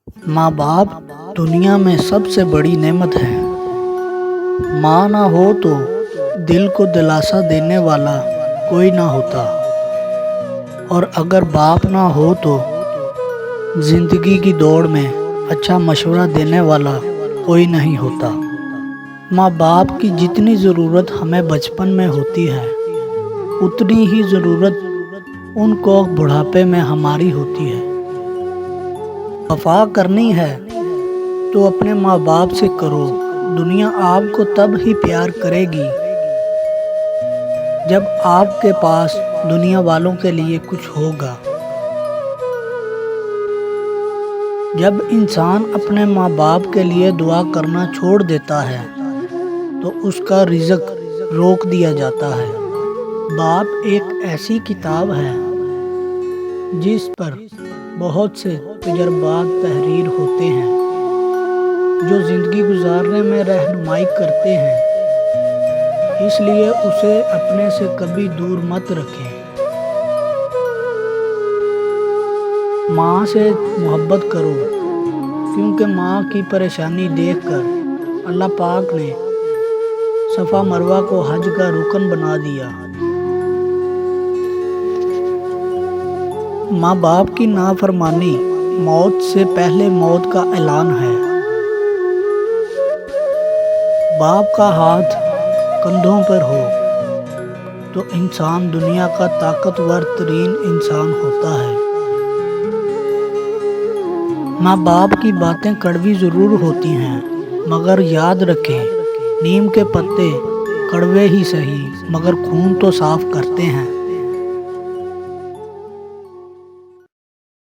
माँ बाप दुनिया में सबसे बड़ी नेमत है। माँ ना हो तो दिल को दिलासा देने वाला कोई ना होता, और अगर बाप ना हो तो जिंदगी की दौड़ में अच्छा मशवरा देने वाला कोई नहीं होता। माँ बाप की जितनी ज़रूरत हमें बचपन में होती है, उतनी ही ज़रूरत उनको बुढ़ापे में हमारी होती है। वफा करनी है तो अपने माँ बाप से करो। दुनिया आपको तब ही प्यार करेगी जब आपके पास दुनिया वालों के लिए कुछ होगा। जब इंसान अपने माँ बाप के लिए दुआ करना छोड़ देता है तो उसका रिज़्क रोक दिया जाता है। बाप एक ऐसी किताब है जिस पर बहुत से तजर्बात तहरीर होते हैं, जो ज़िंदगी गुजारने में रहनुमाई करते हैं। इसलिए उसे अपने से कभी दूर मत रखें। माँ से मोहब्बत करो, क्योंकि माँ की परेशानी देखकर अल्लाह पाक ने सफ़ा मरवा को हज का रुकन बना दिया। माँ बाप की नाफरमानी मौत से पहले मौत का ऐलान है। बाप का हाथ कंधों पर हो तो इंसान दुनिया का ताकतवर तरीन इंसान होता है। माँ बाप की बातें कड़वी ज़रूर होती हैं, मगर याद रखें, नीम के पत्ते कड़वे ही सही मगर खून तो साफ करते हैं।